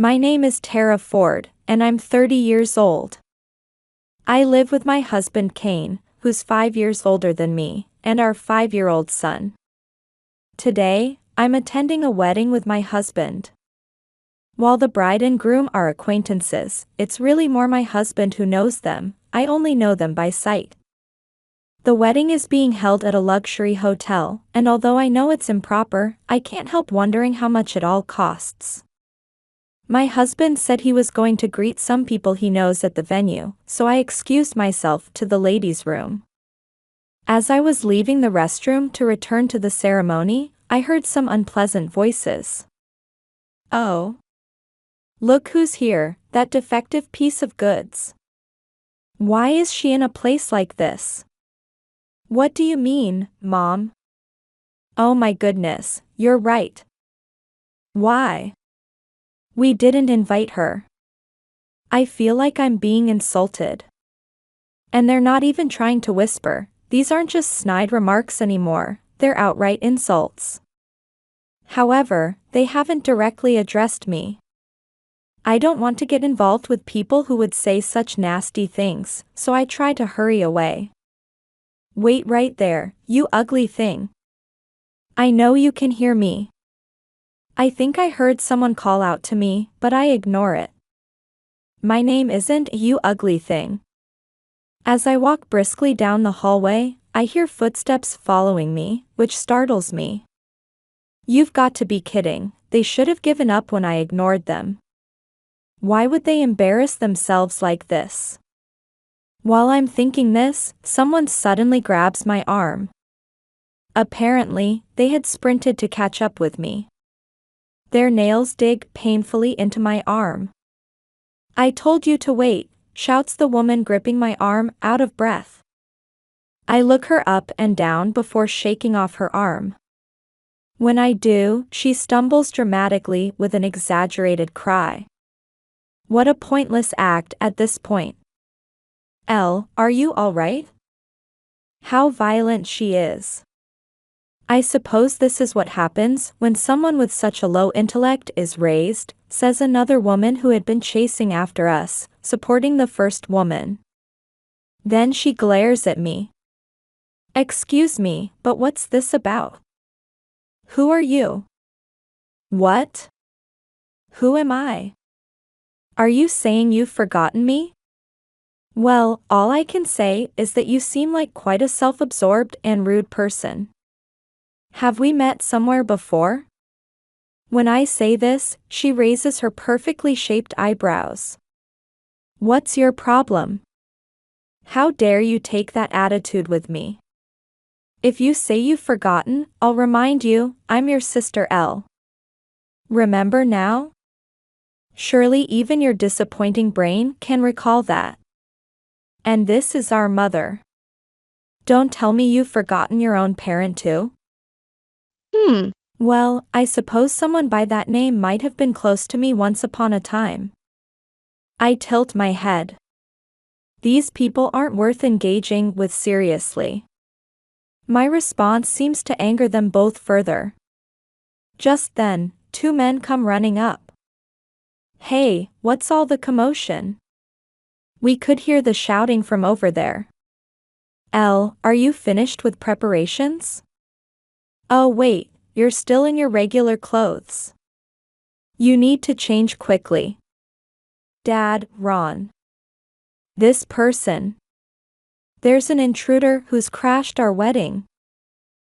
My name is Tara Ford, and I'm 30 years old. I live with my husband Kane, who's 5 years older than me, and our 5-year-old son. Today, I'm attending a wedding with my husband. While the bride and groom are acquaintances, it's really more my husband who knows them. I only know them by sight. The wedding is being held at a luxury hotel, and although I know it's improper, I can't help wondering how much it all costs. My husband said he was going to greet some people he knows at the venue, so I excused myself to the ladies' room. As I was leaving the restroom to return to the ceremony, I heard some unpleasant voices. "Oh. Look who's here, that defective piece of goods. Why is she in a place like this?" "What do you mean, Mom?" "Oh my goodness, you're right. Why? We didn't invite her. I feel like I'm being insulted." And they're not even trying to whisper, these aren't just snide remarks anymore, they're outright insults. However, they haven't directly addressed me. I don't want to get involved with people who would say such nasty things, so I try to hurry away. "Wait right there, you ugly thing. I know you can hear me." I think I heard someone call out to me, but I ignore it. My name isn't "you ugly thing." As I walk briskly down the hallway, I hear footsteps following me, which startles me. You've got to be kidding, they should have given up when I ignored them. Why would they embarrass themselves like this? While I'm thinking this, someone suddenly grabs my arm. Apparently, they had sprinted to catch up with me. Their nails dig painfully into my arm. "I told you to wait," shouts the woman gripping my arm, out of breath. I look her up and down before shaking off her arm. When I do, she stumbles dramatically with an exaggerated cry. What a pointless act at this point. "Elle, are you all right?" How violent she is. "I suppose this is what happens when someone with such a low intellect is raised," says another woman who had been chasing after us, supporting the first woman. Then she glares at me. "Excuse me, but what's this about? Who are you?" "What? Who am I? Are you saying you've forgotten me?" "Well, all I can say is that you seem like quite a self-absorbed and rude person. Have we met somewhere before?" When I say this, she raises her perfectly shaped eyebrows. "What's your problem? How dare you take that attitude with me? If you say you've forgotten, I'll remind you, I'm your sister Elle. Remember now? Surely even your disappointing brain can recall that. And this is our mother. Don't tell me you've forgotten your own parent too." Well, I suppose someone by that name might have been close to me once upon a time. I tilt my head. These people aren't worth engaging with seriously. My response seems to anger them both further. Just then, 2 men come running up. "Hey, what's all the commotion?" We could hear the shouting from over there. "Elle, are you finished with preparations?" "Oh wait, you're still in your regular clothes. You need to change quickly." "Dad, Ron. This person. There's an intruder who's crashed our wedding.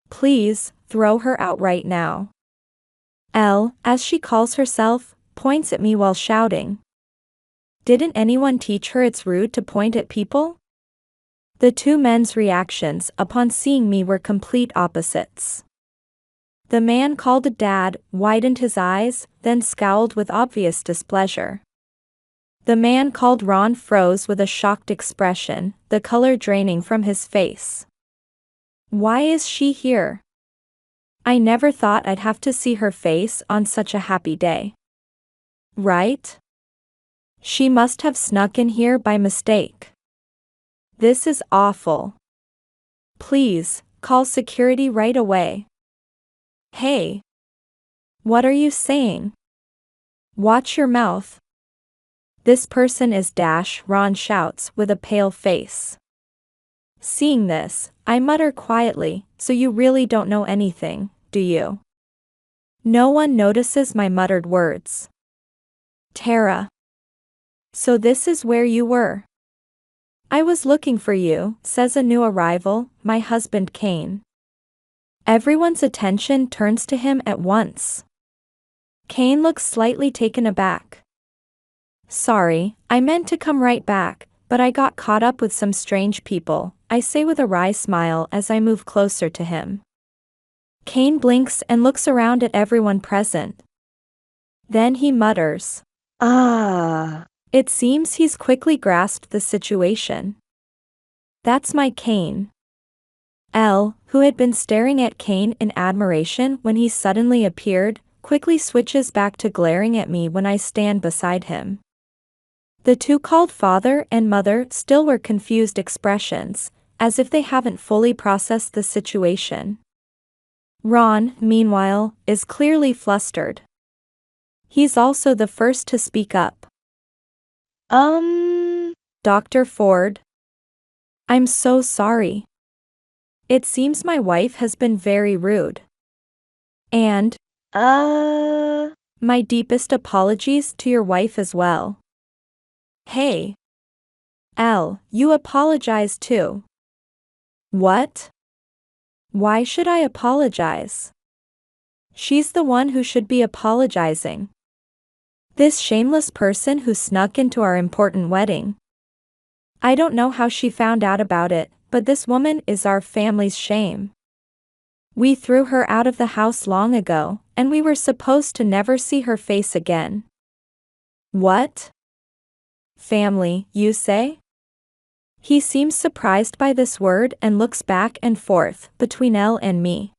Please, throw her out right now." Elle, as she calls herself, points at me while shouting. Didn't anyone teach her it's rude to point at people? The 2 men's reactions upon seeing me were complete opposites. The man called Dad widened his eyes, then scowled with obvious displeasure. The man called Ron froze with a shocked expression, the color draining from his face. Why is she here? I never thought I'd have to see her face on such a happy day. Right? She must have snuck in here by mistake. This is awful. Please, call security right away. Hey. What are you saying? Watch your mouth. This person is Dash, Ron shouts with a pale face. Seeing this, I mutter quietly, so you really don't know anything, do you? No one notices my muttered words. Tara. So this is where you were. I was looking for you, says a new arrival, my husband Kane. Everyone's attention turns to him at once. Kane looks slightly taken aback. Sorry, I meant to come right back, but I got caught up with some strange people, I say with a wry smile as I move closer to him. Kane blinks and looks around at everyone present. Then he mutters, "Ah." It seems he's quickly grasped the situation. That's my Kane. Elle, who had been staring at Kane in admiration when he suddenly appeared, quickly switches back to glaring at me when I stand beside him. The two called father and mother still wear confused expressions, as if they haven't fully processed the situation. Ron, meanwhile, is clearly flustered. He's also the first to speak up. Dr. Ford. I'm so sorry. It seems my wife has been very rude. And, my deepest apologies to your wife as well. Hey. Elle, you apologize too. What? Why should I apologize? She's the one who should be apologizing. This shameless person who snuck into our important wedding. I don't know how she found out about it, but this woman is our family's shame. We threw her out of the house long ago, and we were supposed to never see her face again. What? Family, you say? He seems surprised by this word and looks back and forth between Elle and me.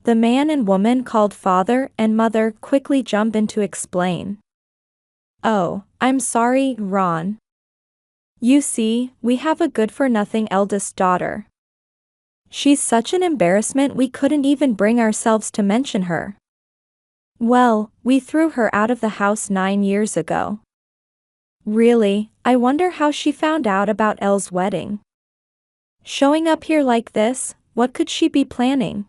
The man and woman called father and mother quickly jump in to explain. Oh, I'm sorry, Ron. You see, we have a good-for-nothing eldest daughter. She's such an embarrassment we couldn't even bring ourselves to mention her. Well, we threw her out of the house 9 years ago. Really, I wonder how she found out about Elle's wedding. Showing up here like this, what could she be planning?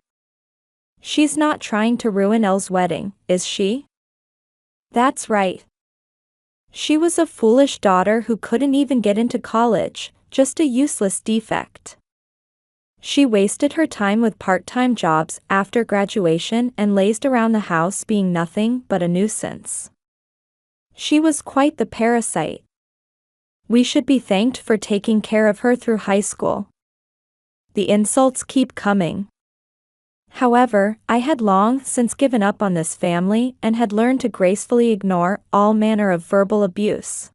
She's not trying to ruin Elle's wedding, is she? That's right. She was a foolish daughter who couldn't even get into college, just a useless defect. She wasted her time with part-time jobs after graduation and lazed around the house being nothing but a nuisance. She was quite the parasite. We should be thanked for taking care of her through high school. The insults keep coming. However, I had long since given up on this family and had learned to gracefully ignore all manner of verbal abuse.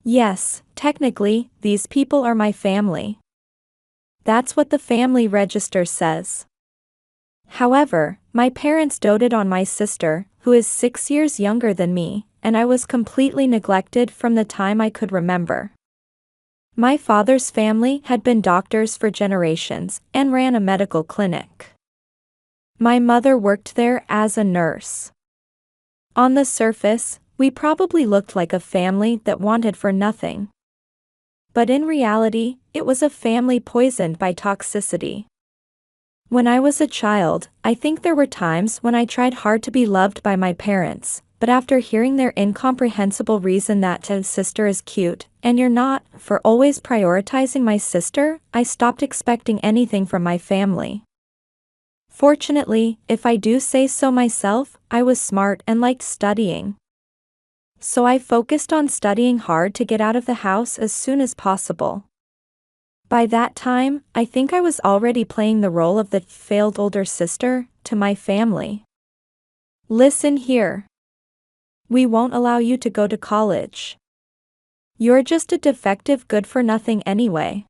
Yes, technically, these people are my family. That's what the family register says. However, my parents doted on my sister, who is 6 years younger than me, and I was completely neglected from the time I could remember. My father's family had been doctors for generations and ran a medical clinic. My mother worked there as a nurse. On the surface, we probably looked like a family that wanted for nothing. But in reality, it was a family poisoned by toxicity. When I was a child, I think there were times when I tried hard to be loved by my parents, but after hearing their incomprehensible reason that his sister is cute, and you're not, for always prioritizing my sister, I stopped expecting anything from my family. Fortunately, if I do say so myself, I was smart and liked studying. So I focused on studying hard to get out of the house as soon as possible. By that time, I think I was already playing the role of the failed older sister to my family. Listen here. We won't allow you to go to college. You're just a defective good-for-nothing anyway.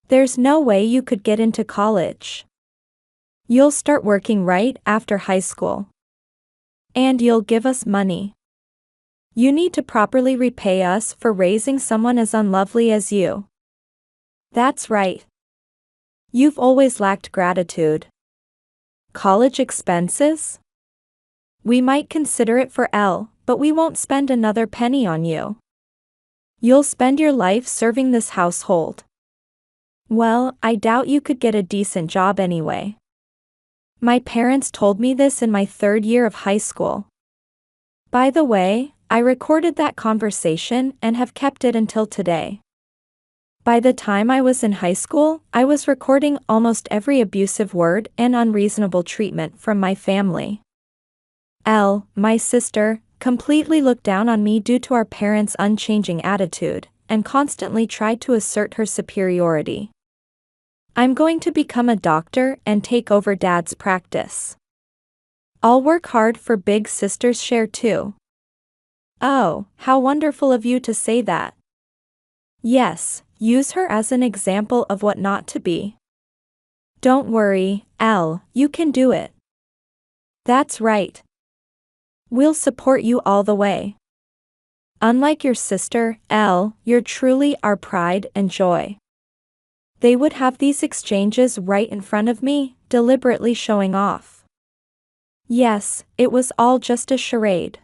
There's no way you could get into college. You'll start working right after high school. And you'll give us money. You need to properly repay us for raising someone as unlovely as you. That's right. You've always lacked gratitude. College expenses? We might consider it for L, but we won't spend another penny on you. You'll spend your life serving this household. Well, I doubt you could get a decent job anyway. My parents told me this in my 3rd year of high school. By the way, I recorded that conversation and have kept it until today. By the time I was in high school, I was recording almost every abusive word and unreasonable treatment from my family. L, my sister, completely looked down on me due to our parents' unchanging attitude, and constantly tried to assert her superiority. I'm going to become a doctor and take over Dad's practice. I'll work hard for big sister's share too. Oh, how wonderful of you to say that. Yes, use her as an example of what not to be. Don't worry, L, you can do it. That's right. We'll support you all the way. Unlike your sister, L, you're truly our pride and joy. They would have these exchanges right in front of me, deliberately showing off. Yes, it was all just a charade.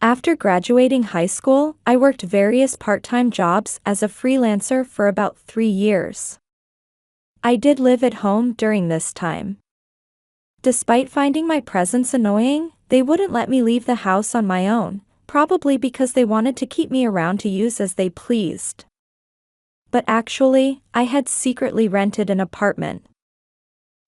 After graduating high school, I worked various part-time jobs as a freelancer for about 3 years. I did live at home during this time. Despite finding my presence annoying, they wouldn't let me leave the house on my own, probably because they wanted to keep me around to use as they pleased. But actually, I had secretly rented an apartment.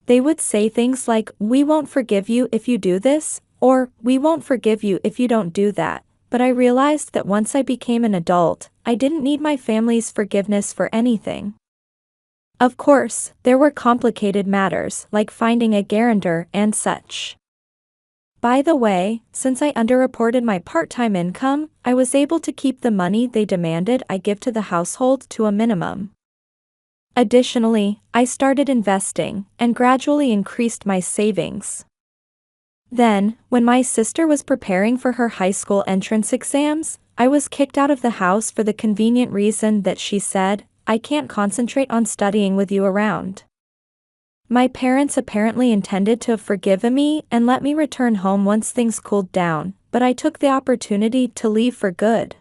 They would say things like, "We won't forgive you if you do this," or "We won't forgive you if you don't do that," but I realized that once I became an adult, I didn't need my family's forgiveness for anything. Of course, there were complicated matters like finding a guarantor and such. By the way, since I underreported my part-time income, I was able to keep the money they demanded I give to the household to a minimum. Additionally, I started investing and gradually increased my savings. Then, when my sister was preparing for her high school entrance exams, I was kicked out of the house for the convenient reason that she said, "I can't concentrate on studying with you around." My parents apparently intended to have forgiven me and let me return home once things cooled down, but I took the opportunity to leave for good.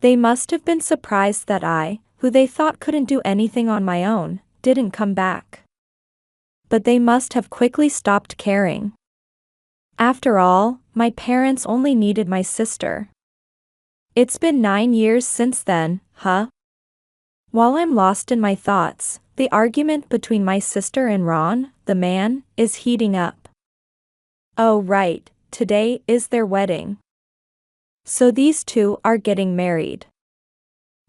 They must have been surprised that I, who they thought couldn't do anything on my own, didn't come back. But they must have quickly stopped caring. After all, my parents only needed my sister. It's been 9 years since then, huh? While I'm lost in my thoughts, the argument between my sister and Ron, the man, is heating up. Oh right, today is their wedding. So these two are getting married.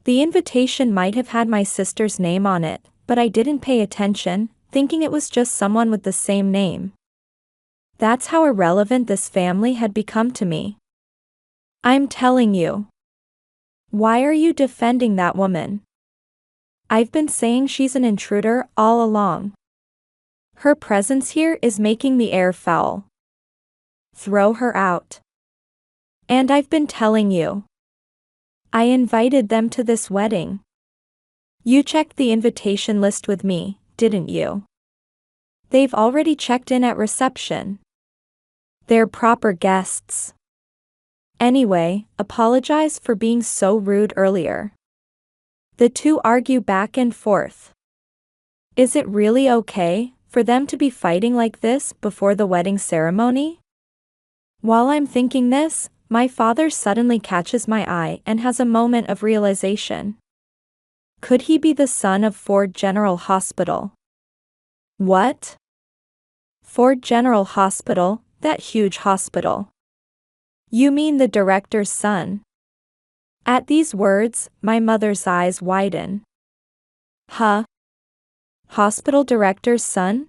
The invitation might have had my sister's name on it, but I didn't pay attention, thinking it was just someone with the same name. That's how irrelevant this family had become to me. I'm telling you. Why are you defending that woman? I've been saying she's an intruder all along. Her presence here is making the air foul. Throw her out. And I've been telling you. I invited them to this wedding. You checked the invitation list with me, didn't you? They've already checked in at reception. They're proper guests. Anyway, apologize for being so rude earlier. The two argue back and forth. Is it really okay for them to be fighting like this before the wedding ceremony? While I'm thinking this, my father suddenly catches my eye and has a moment of realization. Could he be the son of Ford General Hospital? What? Ford General Hospital, that huge hospital. You mean the director's son? At these words, my mother's eyes widen. Huh? Hospital director's son?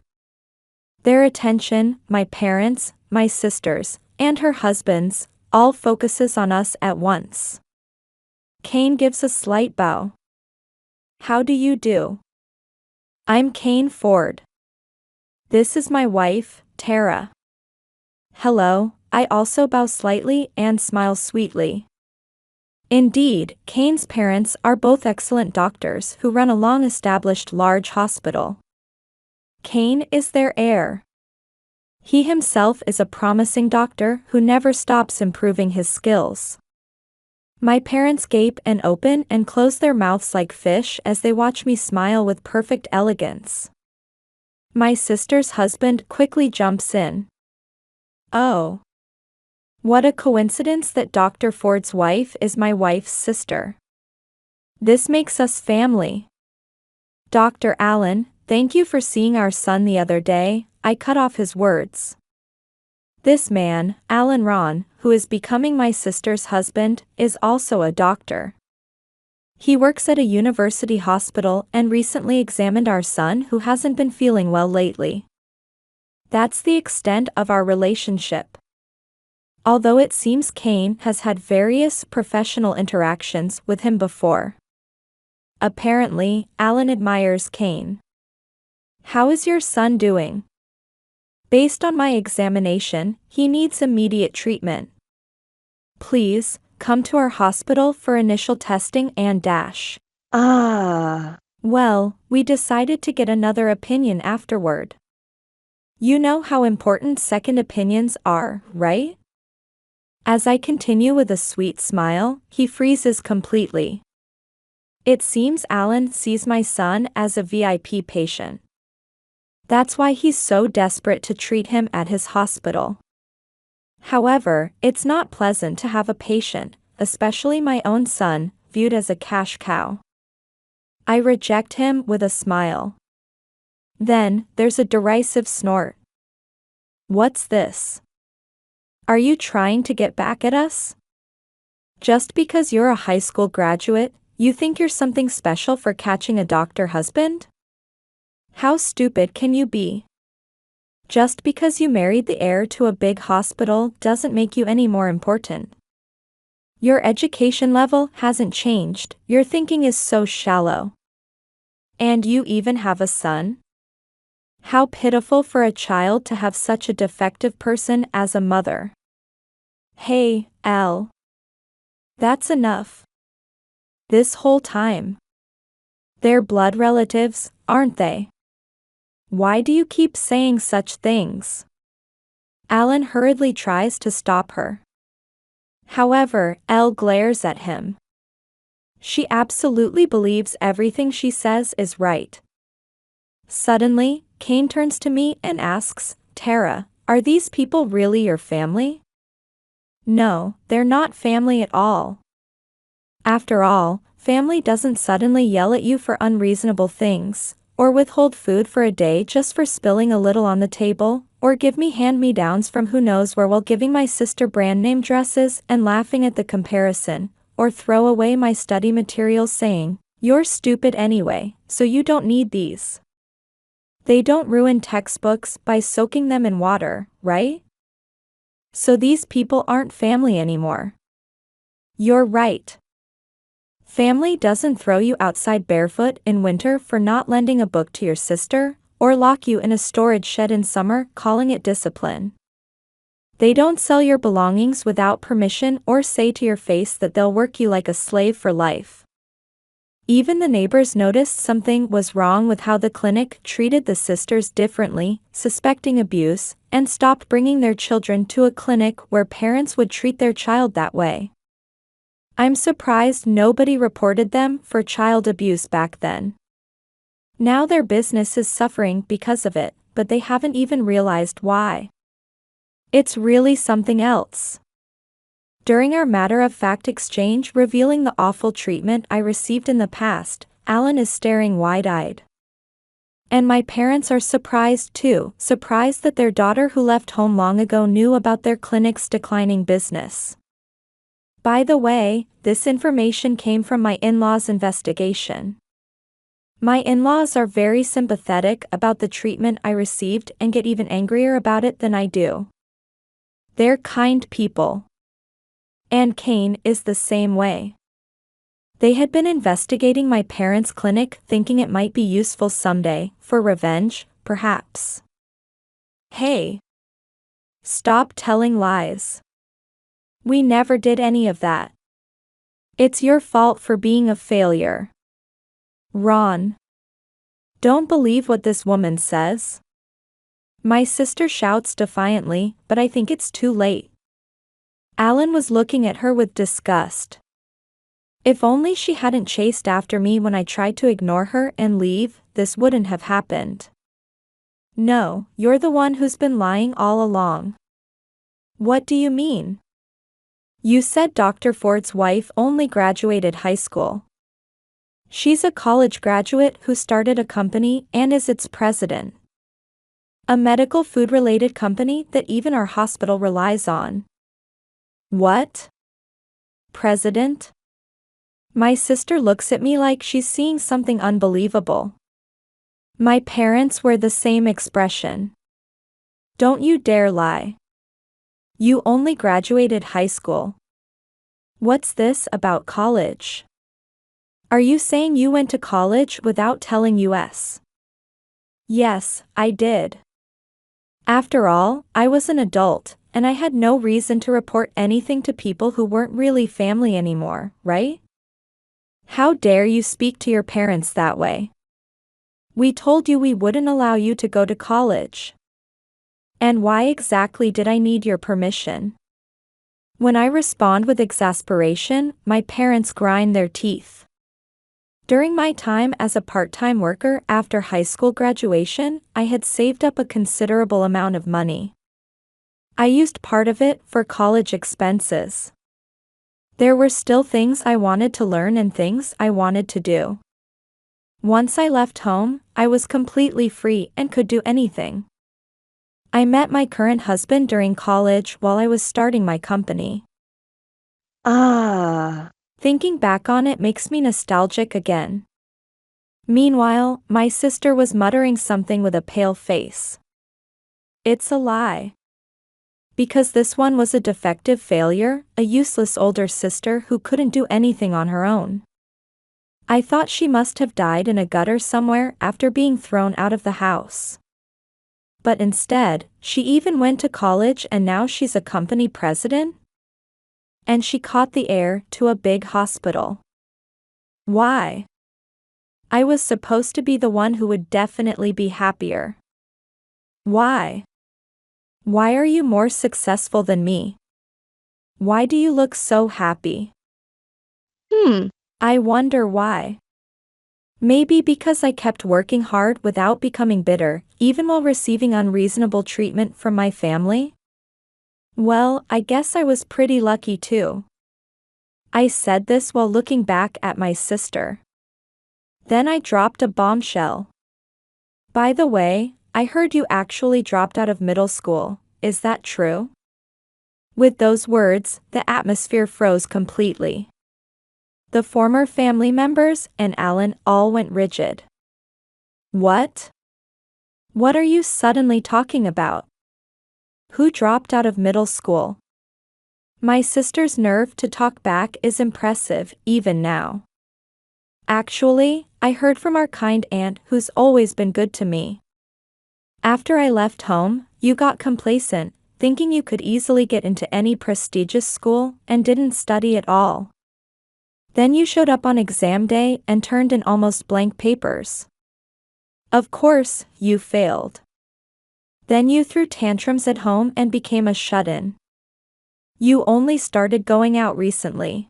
Their attention, my parents, my sisters, and her husband's, all focuses on us at once. Kane gives a slight bow. How do you do? I'm Kane Ford. This is my wife, Tara. Hello, I also bow slightly and smile sweetly. Indeed, Kane's parents are both excellent doctors who run a long-established large hospital. Kane is their heir. He himself is a promising doctor who never stops improving his skills. My parents gape and open and close their mouths like fish as they watch me smile with perfect elegance. My sister's husband quickly jumps in. Oh. What a coincidence that Dr. Ford's wife is my wife's sister. This makes us family. Dr. Allen, thank you for seeing our son the other day, I cut off his words. This man, Alan Ron, who is becoming my sister's husband, is also a doctor. He works at a university hospital and recently examined our son who hasn't been feeling well lately. That's the extent of our relationship. Although it seems Kane has had various professional interactions with him before. Apparently, Alan admires Kane. How is your son doing? Based on my examination, he needs immediate treatment. Please, come to our hospital for initial testing and dash. Well, we decided to get another opinion afterward. You know how important second opinions are, right? As I continue with a sweet smile, he freezes completely. It seems Alan sees my son as a VIP patient. That's why he's so desperate to treat him at his hospital. However, it's not pleasant to have a patient, especially my own son, viewed as a cash cow. I reject him with a smile. Then, there's a derisive snort. What's this? Are you trying to get back at us? Just because you're a high school graduate, you think you're something special for catching a doctor husband? How stupid can you be? Just because you married the heir to a big hospital doesn't make you any more important. Your education level hasn't changed, your thinking is so shallow. And you even have a son? How pitiful for a child to have such a defective person as a mother. Hey, Al. That's enough. This whole time. They're blood relatives, aren't they? Why do you keep saying such things? Alan hurriedly tries to stop her. However, Elle glares at him. She absolutely believes everything she says is right. Suddenly, Kane turns to me and asks, Tara, are these people really your family? No, they're not family at all. After all, family doesn't suddenly yell at you for unreasonable things, or withhold food for a day just for spilling a little on the table, or give me hand-me-downs from who knows where while giving my sister brand-name dresses and laughing at the comparison, or throw away my study materials saying, you're stupid anyway, so you don't need these. They don't ruin textbooks by soaking them in water, right? So these people aren't family anymore. You're right. Family doesn't throw you outside barefoot in winter for not lending a book to your sister, or lock you in a storage shed in summer calling it discipline. They don't sell your belongings without permission or say to your face that they'll work you like a slave for life. Even the neighbors noticed something was wrong with how the clinic treated the sisters differently, suspecting abuse, and stopped bringing their children to a clinic where parents would treat their child that way. I'm surprised nobody reported them for child abuse back then. Now their business is suffering because of it, but they haven't even realized why. It's really something else. During our matter-of-fact exchange revealing the awful treatment I received in the past, Alan is staring wide-eyed. And my parents are surprised too, surprised that their daughter who left home long ago knew about their clinic's declining business. By the way, this information came from my in-laws' investigation. My in-laws are very sympathetic about the treatment I received and get even angrier about it than I do. They're kind people. And Kane is the same way. They had been investigating my parents' clinic thinking it might be useful someday, for revenge, perhaps. Hey! Stop telling lies. We never did any of that. It's your fault for being a failure. Ron. Don't believe what this woman says. My sister shouts defiantly, but I think it's too late. Alan was looking at her with disgust. If only she hadn't chased after me when I tried to ignore her and leave, this wouldn't have happened. No, you're the one who's been lying all along. What do you mean? You said Dr. Ford's wife only graduated high school. She's a college graduate who started a company and is its president. A medical food-related company that even our hospital relies on. What? President? My sister looks at me like she's seeing something unbelievable. My parents wear the same expression. Don't you dare lie. You only graduated high school. What's this about college? Are you saying you went to college without telling us? Yes, I did. After all, I was an adult, and I had no reason to report anything to people who weren't really family anymore, right? How dare you speak to your parents that way? We told you we wouldn't allow you to go to college. And why exactly did I need your permission? When I respond with exasperation, my parents grind their teeth. During my time as a part-time worker after high school graduation, I had saved up a considerable amount of money. I used part of it for college expenses. There were still things I wanted to learn and things I wanted to do. Once I left home, I was completely free and could do anything. I met my current husband during college while I was starting my company. Thinking back on it makes me nostalgic again. Meanwhile, my sister was muttering something with a pale face. It's a lie. Because this one was a defective failure, a useless older sister who couldn't do anything on her own. I thought she must have died in a gutter somewhere after being thrown out of the house. But instead, she even went to college and now she's a company president? And she caught the heir to a big hospital. Why? I was supposed to be the one who would definitely be happier. Why? Why are you more successful than me? Why do you look so happy? I wonder why. Maybe because I kept working hard without becoming bitter, even while receiving unreasonable treatment from my family? Well, I guess I was pretty lucky too. I said this while looking back at my sister. Then I dropped a bombshell. By the way, I heard you actually dropped out of middle school, is that true? With those words, the atmosphere froze completely. The former family members and Alan all went rigid. What? What are you suddenly talking about? Who dropped out of middle school? My sister's nerve to talk back is impressive, even now. Actually, I heard from our kind aunt who's always been good to me. After I left home, you got complacent, thinking you could easily get into any prestigious school, and didn't study at all. Then you showed up on exam day and turned in almost blank papers. Of course, you failed. Then you threw tantrums at home and became a shut-in. You only started going out recently.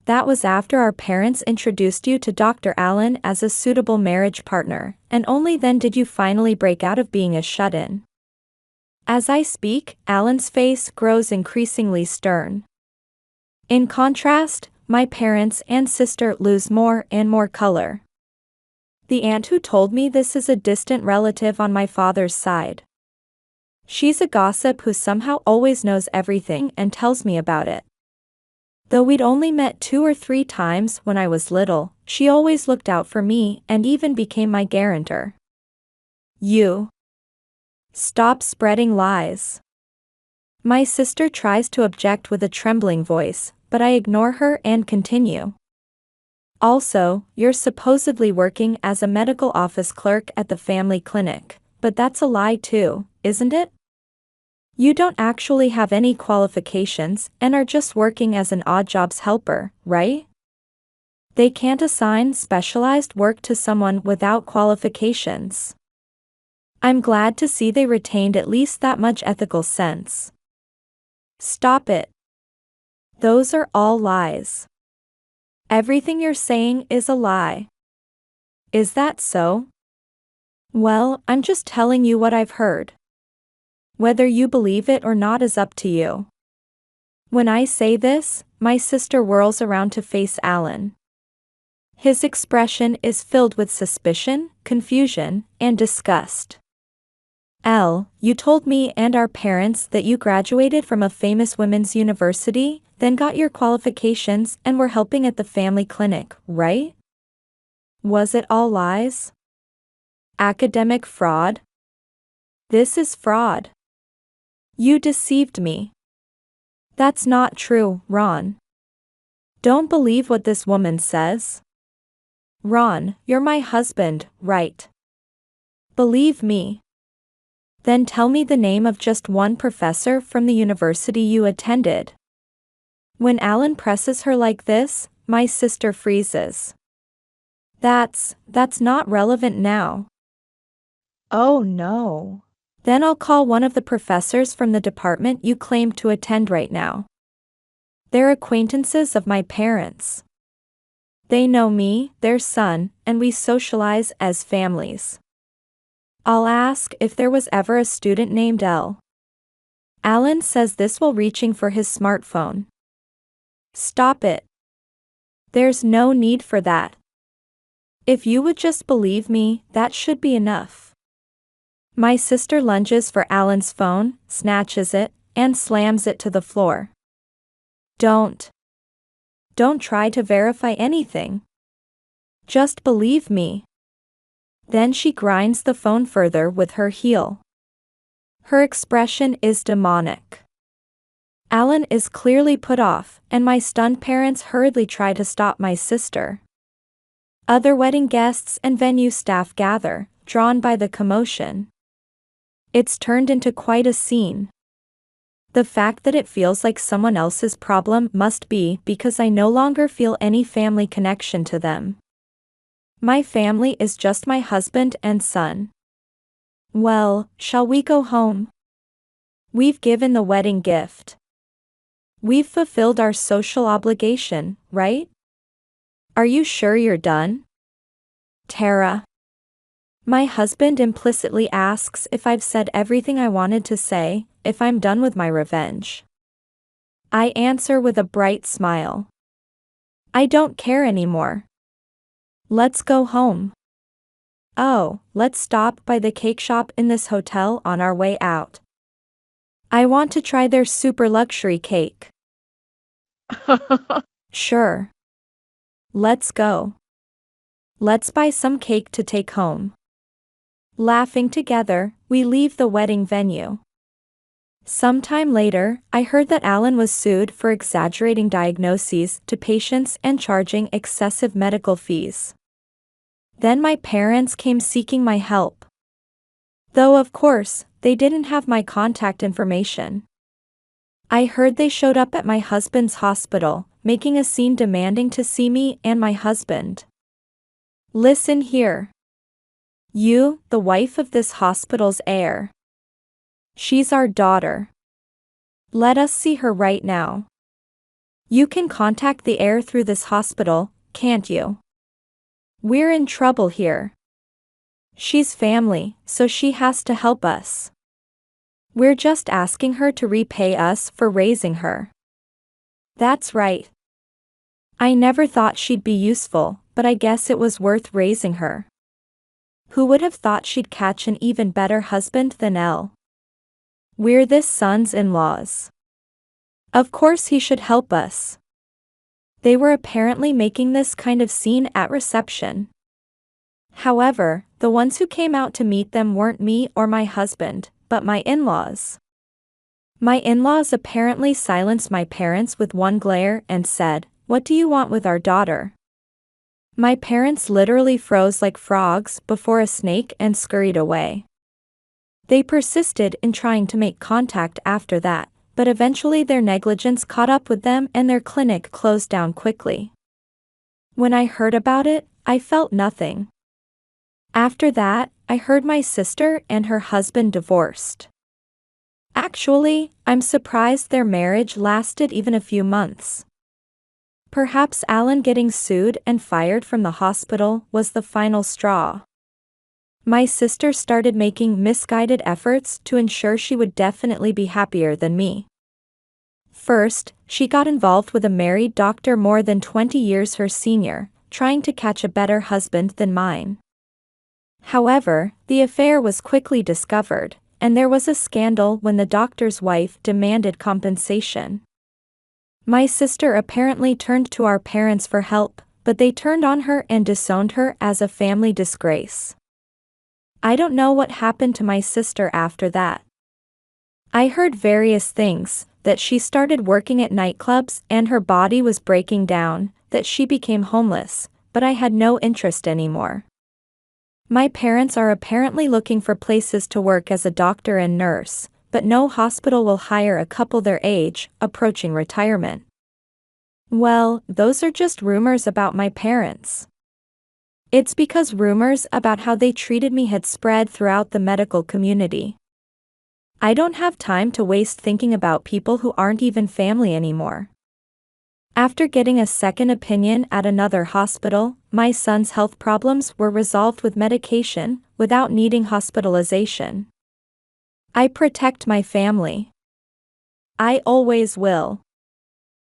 That was after our parents introduced you to Dr. Allen as a suitable marriage partner, and only then did you finally break out of being a shut-in. As I speak, Alan's face grows increasingly stern. In contrast, my parents and sister lose more and more color. The aunt who told me this is a distant relative on my father's side. She's a gossip who somehow always knows everything and tells me about it. Though we'd only met 2 or 3 times when I was little, she always looked out for me and even became my guarantor. You. Stop spreading lies. My sister tries to object with a trembling voice, but I ignore her and continue. Also, you're supposedly working as a medical office clerk at the family clinic, but that's a lie too, isn't it? You don't actually have any qualifications and are just working as an odd jobs helper, right? They can't assign specialized work to someone without qualifications. I'm glad to see they retained at least that much ethical sense. Stop it. Those are all lies. Everything you're saying is a lie. Is that so? Well, I'm just telling you what I've heard. Whether you believe it or not is up to you. When I say this, my sister whirls around to face Alan. His expression is filled with suspicion, confusion, and disgust. Elle, you told me and our parents that you graduated from a famous women's university, then got your qualifications and were helping at the family clinic, right? Was it all lies? Academic fraud? This is fraud. You deceived me. That's not true, Ron. Don't believe what this woman says. Ron, you're my husband, right? Believe me. Then tell me the name of just one professor from the university you attended. When Alan presses her like this, my sister freezes. That's not relevant now. Oh no. Then I'll call one of the professors from the department you claim to attend right now. They're acquaintances of my parents. They know me, their son, and we socialize as families. I'll ask if there was ever a student named Elle. Alan says this while reaching for his smartphone. Stop it. There's no need for that. If you would just believe me, that should be enough. My sister lunges for Alan's phone, snatches it, and slams it to the floor. Don't try to verify anything. Just believe me. Then she grinds the phone further with her heel. Her expression is demonic. Alan is clearly put off, and my stunned parents hurriedly try to stop my sister. Other wedding guests and venue staff gather, drawn by the commotion. It's turned into quite a scene. The fact that it feels like someone else's problem must be because I no longer feel any family connection to them. My family is just my husband and son. Well, shall we go home? We've given the wedding gift. We've fulfilled our social obligation, right? Are you sure you're done? Tara. My husband implicitly asks if I've said everything I wanted to say, if I'm done with my revenge. I answer with a bright smile. I don't care anymore. Let's go home. Oh, let's stop by the cake shop in this hotel on our way out. I want to try their super luxury cake. Sure. Let's go. Let's buy some cake to take home. Laughing together, we leave the wedding venue. Sometime later, I heard that Alan was sued for exaggerating diagnoses to patients and charging excessive medical fees. Then my parents came seeking my help. Though of course, they didn't have my contact information. I heard they showed up at my husband's hospital, making a scene demanding to see me and my husband. Listen here. You, the wife of this hospital's heir. She's our daughter. Let us see her right now. You can contact the heir through this hospital, can't you? We're in trouble here. She's family, so she has to help us. We're just asking her to repay us for raising her. That's right. I never thought she'd be useful, but I guess it was worth raising her. Who would have thought she'd catch an even better husband than Elle? We're this son's in-laws. Of course he should help us. They were apparently making this kind of scene at reception. However, the ones who came out to meet them weren't me or my husband, but my in-laws. My in-laws apparently silenced my parents with one glare and said, "What do you want with our daughter?" My parents literally froze like frogs before a snake and scurried away. They persisted in trying to make contact after that, but eventually their negligence caught up with them and their clinic closed down quickly. When I heard about it, I felt nothing. After that, I heard my sister and her husband divorced. Actually, I'm surprised their marriage lasted even a few months. Perhaps Alan getting sued and fired from the hospital was the final straw. My sister started making misguided efforts to ensure she would definitely be happier than me. First, she got involved with a married doctor more than 20 years her senior, trying to catch a better husband than mine. However, the affair was quickly discovered, and there was a scandal when the doctor's wife demanded compensation. My sister apparently turned to our parents for help, but they turned on her and disowned her as a family disgrace. I don't know what happened to my sister after that. I heard various things, that she started working at nightclubs and her body was breaking down, that she became homeless, but I had no interest anymore. My parents are apparently looking for places to work as a doctor and nurse, but no hospital will hire a couple their age, approaching retirement. Well, those are just rumors about my parents. It's because rumors about how they treated me had spread throughout the medical community. I don't have time to waste thinking about people who aren't even family anymore. After getting a second opinion at another hospital, my son's health problems were resolved with medication, without needing hospitalization. I protect my family. I always will.